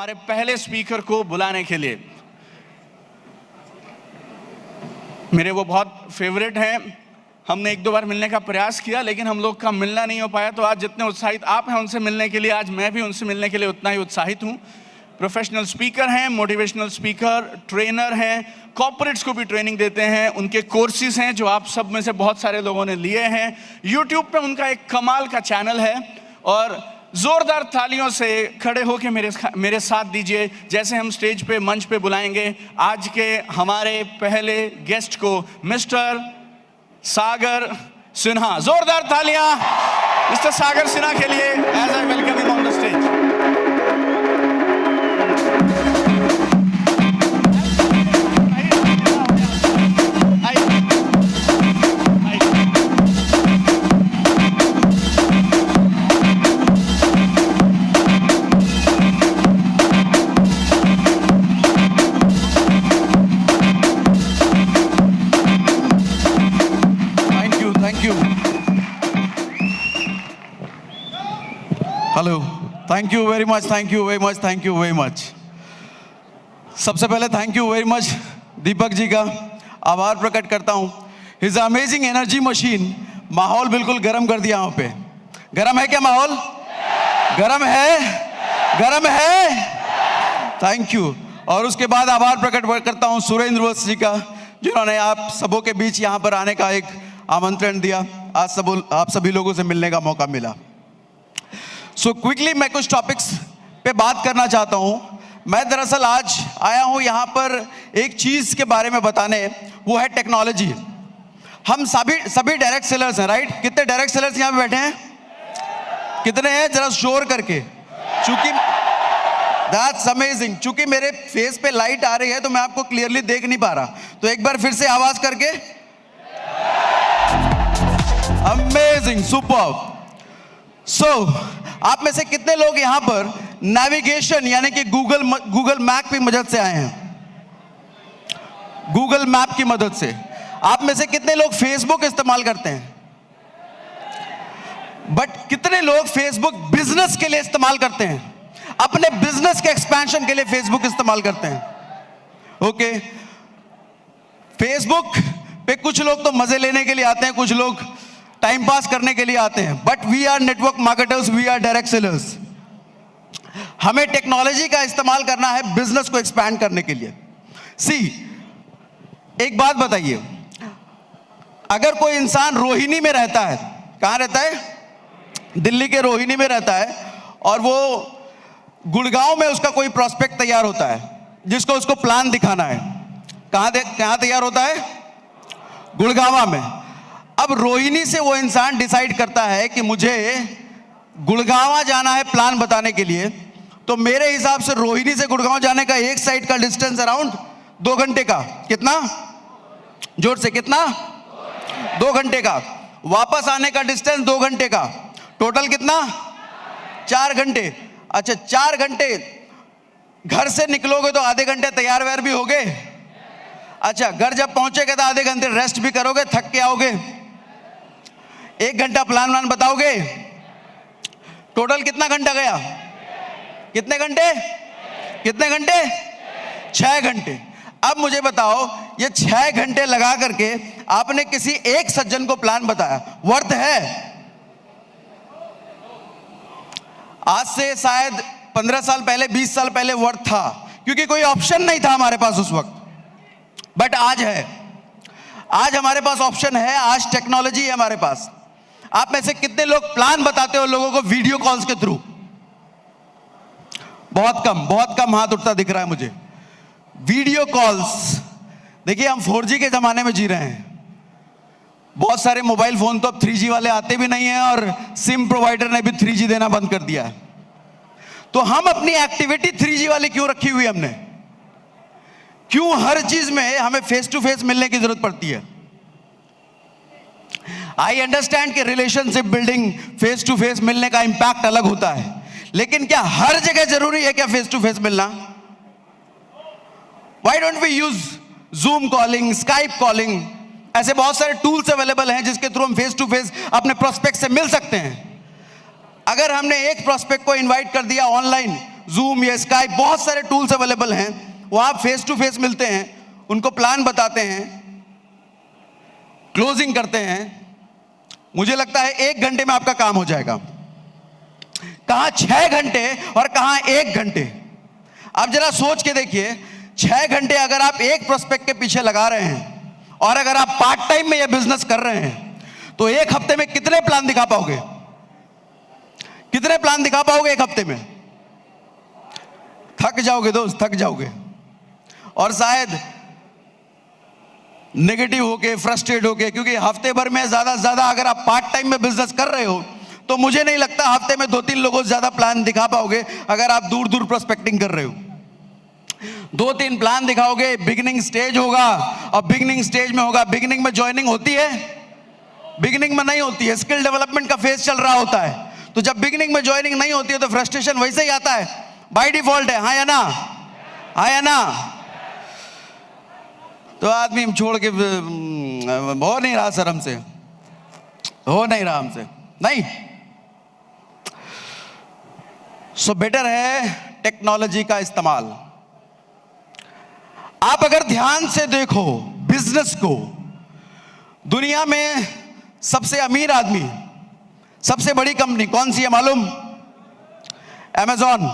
हमारे पहले स्पीकर को बुलाने के लिए। मेरे वो बहुत फेवरेट हैं। हमने एक दो बार मिलने का प्रयास किया लेकिन हम लोग का मिलना नहीं हो पाया। तो आज जितने उत्साहित आप हैं उनसे मिलने के लिए, आज मैं भी उनसे मिलने के लिए उतना ही उत्साहित हूँ। प्रोफेशनल स्पीकर हैं, मोटिवेशनल स्पीकर, ट्रेनर हैं, कॉर्पोरेट्स को भी ट्रेनिंग देते हैं। उनके कोर्सेज हैं जो आप सब में से बहुत सारे लोगों ने लिए हैं। यूट्यूब पे उनका एक कमाल का चैनल है और जोरदार तालियों से खड़े होकर मेरे साथ दीजिए जैसे हम स्टेज पे, मंच पे बुलाएंगे आज के हमारे पहले गेस्ट को, मिस्टर सागर सिन्हा। जोरदार तालियां मिस्टर सागर सिन्हा के लिए as I welcome him on the stage. Hello, thank you very much, thank you very much, thank you very much. सबसे पहले thank you very much Deepak ji का आभार प्रकट करता हूँ। हिज अमेजिंग एनर्जी मशीन माहौल बिल्कुल गर्म कर दिया यहाँ पे। गर्म है क्या माहौल? गर्म है, गर्म है। Thank you. और उसके बाद आभार प्रकट करता हूँ सुरेंद्र वत्स जी का, जिन्होंने आप सबों के बीच यहाँ पर आने का एक आमंत्रण दिया। आज आप सभी लोगों से मिलने का मौका मिला। सो क्विकली मैं कुछ टॉपिक्स पे बात करना चाहता हूँ। मैं दरअसल आज आया हूँ यहाँ पर एक चीज़ के बारे में बताने, वो है टेक्नोलॉजी। हम सभी डायरेक्ट सेलर्स हैं, राइट? कितने डायरेक्ट सेलर्स यहाँ पे बैठे हैं? कितने हैं? जरा शोर करके। चूंकि दैट्स अमेजिंग। चूंकि मेरे फेस पे लाइट आ रही है तो मैं आपको क्लियरली देख नहीं पा रहा, तो एक बार फिर से आवाज करके। Amazing, superb. सो आप में से कितने लोग यहां पर नेविगेशन यानी कि गूगल मैप की मदद से आए हैं? गूगल मैप की मदद से। आप में से कितने लोग फेसबुक इस्तेमाल करते हैं? बट कितने लोग फेसबुक बिजनेस के लिए इस्तेमाल करते हैं? अपने बिजनेस के एक्सपेंशन के लिए फेसबुक इस्तेमाल करते हैं। ओके, फेसबुक पे कुछ लोग तो मजे लेने के लिए आते हैं, कुछ लोग टाइम पास करने के लिए आते हैं। But we are network marketers, we are direct sellers. हमें टेक्नोलॉजी का इस्तेमाल करना है बिजनेस को एक्सपैंड करने के लिए। सी, एक बात बताइए, अगर कोई इंसान रोहिणी में रहता है, कहां रहता है? दिल्ली के रोहिणी में रहता है, और वो गुड़गांव में उसका कोई प्रोस्पेक्ट तैयार होता है जिसको उसको प्लान दिखाना है। कहां तैयार होता है? गुड़गांव में। अब रोहिणी से वो इंसान डिसाइड करता है कि मुझे गुड़गांव जाना है प्लान बताने के लिए, तो मेरे हिसाब से रोहिणी से गुड़गांव जाने का एक साइड का डिस्टेंस अराउंड 2 घंटे का। कितना? जोर से, कितना? 2 घंटे का। वापस आने का डिस्टेंस 2 घंटे का। टोटल कितना? 4 घंटे। अच्छा, 4 घंटे घर से निकलोगे तो आधे घंटे तैयार वैयार भी होगे। अच्छा, घर जब पहुंचेगे तो आधे घंटे रेस्ट भी करोगे, थक के आओगे। 1 घंटा प्लान बताओगे। टोटल कितना घंटा गया? कितने घंटे? कितने घंटे? 6 घंटे। अब मुझे बताओ, ये 6 घंटे लगा करके आपने किसी एक सज्जन को प्लान बताया, वर्थ है? आज से शायद 15 साल पहले, 20 साल पहले वर्थ था, क्योंकि कोई ऑप्शन नहीं था हमारे पास उस वक्त। बट आज है। आज हमारे पास ऑप्शन है, आज टेक्नोलॉजी है हमारे पास। आप में से कितने लोग प्लान बताते हो लोगों को वीडियो कॉल्स के थ्रू? बहुत कम हाथ उठता दिख रहा है मुझे। वीडियो कॉल्स, देखिए हम 4G के जमाने में जी रहे हैं। बहुत सारे मोबाइल फोन तो अब 3G वाले आते भी नहीं हैं, और सिम प्रोवाइडर ने भी 3G देना बंद कर दिया है। तो हम अपनी एक्टिविटी 3G वाली क्यों रखी हुई हमने? क्यों हर चीज में हमें फेस टू फेस मिलने की जरूरत पड़ती है? आई अंडरस्टैंड कि relationship building, face to face मिलने का इंपैक्ट अलग होता है, लेकिन क्या हर जगह जरूरी है क्या फेस टू फेस मिलना? Why don't we use Zoom calling, Skype calling? ऐसे बहुत सारे टूल्स अवेलेबल हैं जिसके थ्रू हम फेस टू फेस अपने प्रोस्पेक्ट से मिल सकते हैं। अगर हमने एक प्रोस्पेक्ट को इनवाइट कर दिया ऑनलाइन, जूम या स्काइप, बहुत सारे टूल्स अवेलेबल हैं। वो आप फेस टू फेस मिलते हैं, उनको प्लान बताते हैं, क्लोजिंग करते हैं। मुझे लगता है 1 घंटे में आपका काम हो जाएगा, कहां 6 घंटे और कहां 1 घंटे। आप जरा सोच के देखिए, 6 घंटे अगर आप एक प्रोस्पेक्ट के पीछे लगा रहे हैं और अगर आप पार्ट टाइम में यह बिजनेस कर रहे हैं तो 1 हफ्ते में कितने प्लान दिखा पाओगे? कितने प्लान दिखा पाओगे 1 हफ्ते में? थक जाओगे दोस्त, थक जाओगे। और शायद नेगेटिव होके, फ्रस्ट्रेट होके, क्योंकि हफ्ते भर में ज्यादा से ज्यादा अगर आप पार्ट टाइम में बिजनेस कर रहे हो तो मुझे नहीं लगता हफ्ते में 2-3 लोगों से ज्यादा प्लान दिखा पाओगे। अगर आप दूर दूर प्रोस्पेक्टिंग कर रहे हो, 2-3 प्लान दिखाओगे। बिगिनिंग स्टेज होगा, और बिगिनिंग स्टेज में होगा, बिगिनिंग में ज्वाइनिंग होती है, बिगिनिंग में नहीं होती है, स्किल डेवलपमेंट का फेज चल रहा होता है। तो जब बिगिनिंग में ज्वाइनिंग नहीं होती है तो फ्रस्ट्रेशन वैसे ही आता है, बाय डिफॉल्ट है। हाँ या ना? हाँ या ना? तो आदमी छोड़ के हो नहीं रहा सर, हमसे हो नहीं रहा, हमसे नहीं। सो बेटर है टेक्नोलॉजी का इस्तेमाल। आप अगर ध्यान से देखो बिजनेस को, दुनिया में सबसे अमीर आदमी, सबसे बड़ी कंपनी कौन सी है मालूम? अमेजॉन।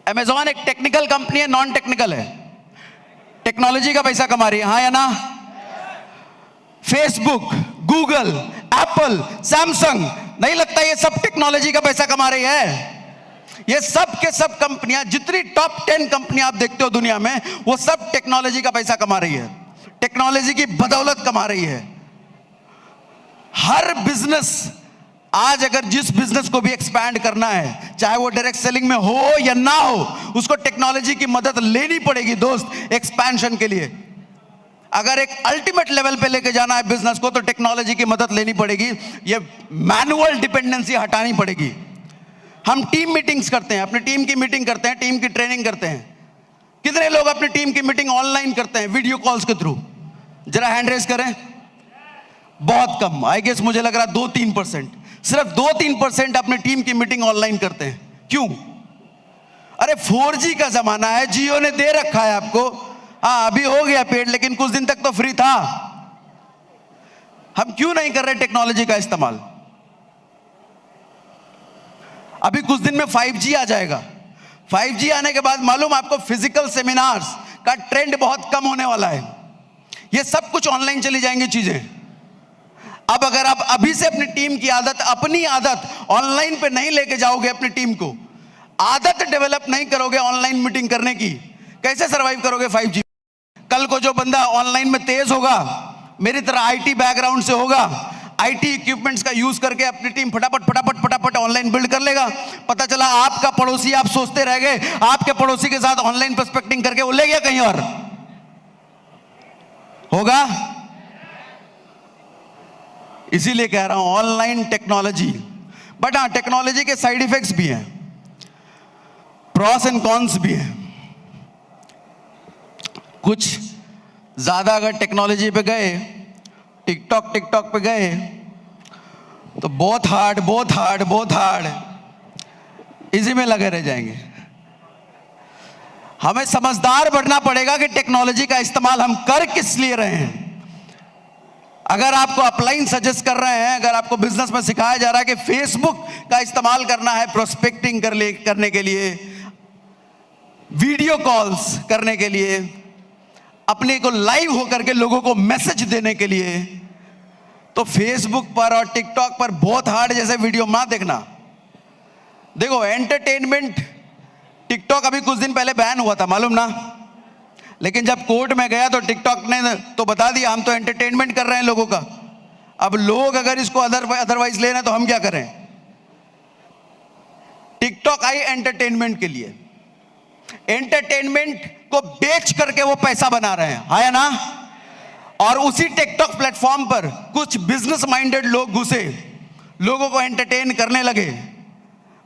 अमेजॉन एक टेक्निकल कंपनी है, नॉन टेक्निकल है, टेक्नोलॉजी का पैसा कमा रही है। हाँ या ना? फेसबुक, गूगल, एप्पल, सैमसंग, नहीं लगता ये सब टेक्नोलॉजी का पैसा कमा रही है? ये सब के सब कंपनियां, जितनी टॉप 10 कंपनियां आप देखते हो दुनिया में, वो सब टेक्नोलॉजी का पैसा कमा रही है, टेक्नोलॉजी की बदौलत कमा रही है। हर बिजनेस आज अगर जिस बिजनेस को भी एक्सपैंड करना है, चाहे वो डायरेक्ट सेलिंग में हो या ना हो, उसको टेक्नोलॉजी की मदद लेनी पड़ेगी दोस्त, एक्सपेंशन के लिए। अगर एक अल्टीमेट लेवल पे लेके जाना है बिजनेस को तो टेक्नोलॉजी की मदद लेनी पड़ेगी, ये मैनुअल डिपेंडेंसी हटानी पड़ेगी। हम टीम मीटिंग्स करते हैं, अपनी टीम की मीटिंग करते हैं, टीम की ट्रेनिंग करते हैं। कितने लोग अपनी टीम की मीटिंग ऑनलाइन करते हैं, वीडियो कॉल्स के थ्रू? जरा हैंड रेज करें। बहुत कम, आई गेस मुझे लग रहा 2-3%, सिर्फ 2-3% अपनी टीम की मीटिंग ऑनलाइन करते हैं। क्यों? अरे 4G का जमाना है, जियो ने दे रखा है आपको। हाँ अभी हो गया पेड, लेकिन कुछ दिन तक तो फ्री था। हम क्यों नहीं कर रहे टेक्नोलॉजी का इस्तेमाल? अभी कुछ दिन में 5G आ जाएगा। 5G आने के बाद मालूम आपको, फिजिकल सेमिनार्स का ट्रेंड बहुत कम होने वाला है, ये सब कुछ ऑनलाइन चली जाएंगी चीजें। अब अगर आप अभी से अपनी टीम की आदत, अपनी आदत ऑनलाइन पे नहीं लेके जाओगे, अपनी टीम को आदत डेवलप नहीं करोगे ऑनलाइन मीटिंग करने की, कैसे सरवाइव करोगे 5G? कल को जो बंदा ऑनलाइन में तेज होगा, मेरी तरह आईटी बैकग्राउंड से होगा, आईटी इक्विपमेंट्स का यूज करके अपनी टीम फटाफट ऑनलाइन बिल्ड कर लेगा। पता चला आपका पड़ोसी, आप सोचते रह गए, आपके पड़ोसी के साथ ऑनलाइन प्रोस्पेक्टिंग करके वो ले गया कहीं और। होगा? इसीलिए कह रहा हूं ऑनलाइन टेक्नोलॉजी। बट हाँ, टेक्नोलॉजी के साइड इफेक्ट्स भी हैं, प्रॉस एंड कॉन्स भी हैं। कुछ ज्यादा अगर टेक्नोलॉजी पे गए, टिकटॉक पे गए तो बहुत हार्ड इसी में लगे रह जाएंगे। हमें समझदार बनना पड़ेगा कि टेक्नोलॉजी का इस्तेमाल हम कर किस लिए रहे हैं। अगर आपको अपलाइन सजेस्ट कर रहे हैं, अगर आपको बिजनेस में सिखाया जा रहा है कि फेसबुक का इस्तेमाल करना है प्रोस्पेक्टिंग करने के लिए, वीडियो कॉल्स करने के लिए, अपने को लाइव होकर के लोगों को मैसेज देने के लिए, तो फेसबुक पर और टिकटॉक पर बहुत हार्ड जैसे वीडियो मत देखना। देखो एंटरटेनमेंट, टिकटॉक अभी कुछ दिन पहले बैन हुआ था मालूम ना, लेकिन जब कोर्ट में गया तो टिकटॉक ने तो बता दिया हम तो एंटरटेनमेंट कर रहे हैं लोगों का। अब लोग अगर इसको अदरवाइज ले रहे हैं तो हम क्या करें? टिकटॉक आई एंटरटेनमेंट के लिए, एंटरटेनमेंट को बेच करके वो पैसा बना रहे हैं, है ना? और उसी टिकटॉक प्लेटफॉर्म पर कुछ बिजनेस माइंडेड लोग घुसे, लोगों को एंटरटेन करने लगे।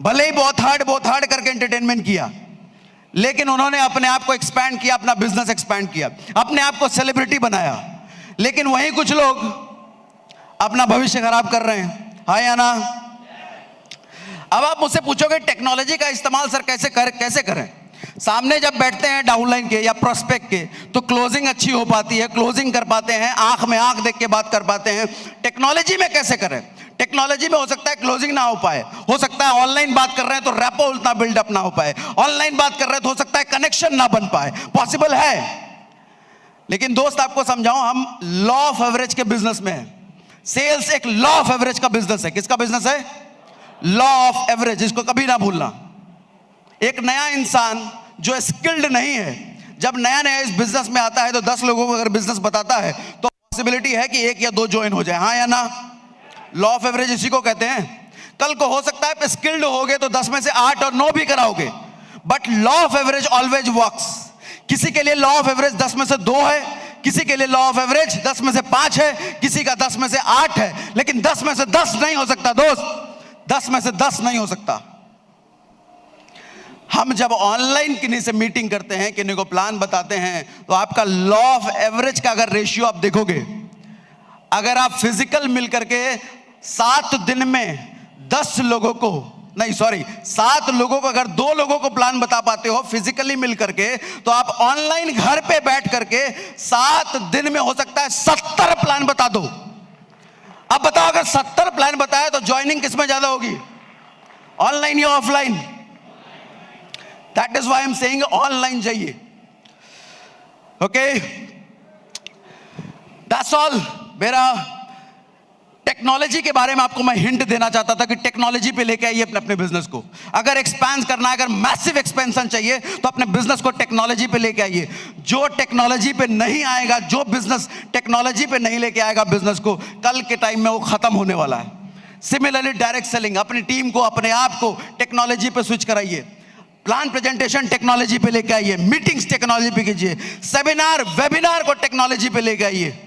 भले ही बहुत हार्ड करके एंटरटेनमेंट किया, लेकिन उन्होंने अपने आप को एक्सपैंड किया, अपना बिजनेस एक्सपैंड किया, अपने आप को सेलिब्रिटी बनाया। लेकिन वहीं कुछ लोग अपना भविष्य खराब कर रहे हैं, हाँ या ना? अब आप मुझसे पूछोगे टेक्नोलॉजी का इस्तेमाल सर कैसे करें? सामने जब बैठते हैं डाउनलाइन के या प्रोस्पेक्ट के तो क्लोजिंग अच्छी हो पाती है, क्लोजिंग कर पाते हैं, आंख में आंख देख के बात कर पाते हैं। टेक्नोलॉजी में कैसे करें? टेक्नोलॉजी में हो सकता है क्लोजिंग ना हो पाए, हो सकता है ऑनलाइन बात कर रहे हैं तो रैपो उतना बिल्डअप ना हो पाए, ऑनलाइन बात कर रहे हैं तो हो सकता है कनेक्शन ना बन पाए, पॉसिबल है। लेकिन दोस्त आपको समझाऊं, हम लॉ ऑफ एवरेज के बिजनेस में हैं। सेल्स एक लॉ ऑफ एवरेज का बिजनेस है। किसका बिजनेस है? लॉ ऑफ एवरेज, इसको कभी ना भूलना। एक नया इंसान जो स्किल्ड नहीं है, जब नया नया इस बिजनेस में आता है तो 10 लोगों को अगर बिजनेस बताता है तो पॉसिबिलिटी है कि 1 या 2 ज्वाइन हो जाए, हाँ या ना? लॉ ऑफ एवरेज इसी को कहते हैं। कल को हो सकता है स्किल्ड होगे तो 10 में से 8 और 9 भी कराओगे, but law of average always works. किसी के लिए लॉ ऑफ एवरेज 10 में से 2 है, किसी के लिए लॉ ऑफ एवरेज 10 में से 5 है, किसी का 10 में से 8 है, लेकिन 10 में से 10 नहीं हो सकता दोस्त, 10 में से 10 नहीं हो सकता। हम जब ऑनलाइन किन्हीं से मीटिंग करते हैं, किन्हीं को प्लान बताते हैं, तो आपका लॉ ऑफ एवरेज का अगर रेशियो आप देखोगे, अगर आप फिजिकल मिलकर के 7 दिन में 10 लोगों को, नहीं सॉरी 7 लोगों को, अगर 2 लोगों को प्लान बता पाते हो फिजिकली मिल करके, तो आप ऑनलाइन घर पे बैठ करके 7 दिन में हो सकता है 70 प्लान बता दो। अब बताओ, अगर 70 प्लान बताए तो ज्वाइनिंग किसमें ज्यादा होगी, ऑनलाइन या offline? That is why I am saying online जाइए। Okay, that's all. मेरा टेक्नोलॉजी के बारे में आपको मैं हिंट देना चाहता था कि टेक्नोलॉजी पे लेके आइए अपने बिजनेस को। अगर एक्सपेंड करना है, अगर मैसिव एक्सपेंशन चाहिए तो अपने बिजनेस को टेक्नोलॉजी पे लेके आइए। जो टेक्नोलॉजी पे नहीं आएगा, जो बिजनेस टेक्नोलॉजी पे नहीं लेके आएगा बिजनेस को, कल के टाइम में वो खत्म होने वाला है। सिमिलरली डायरेक्ट सेलिंग, अपनी टीम को, अपने आप को टेक्नोलॉजी पे स्विच कराइए। प्लान प्रेजेंटेशन टेक्नोलॉजी पे लेके आइए, मीटिंग्स टेक्नोलॉजी पे कीजिए, सेमिनार वेबिनार को टेक्नोलॉजी पे लेके आइए।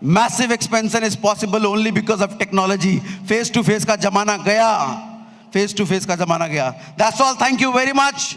Massive expansion is possible only because of technology. Face to face का जमाना गया, फेस टू फेस का जमाना गया। That's all, thank you very much.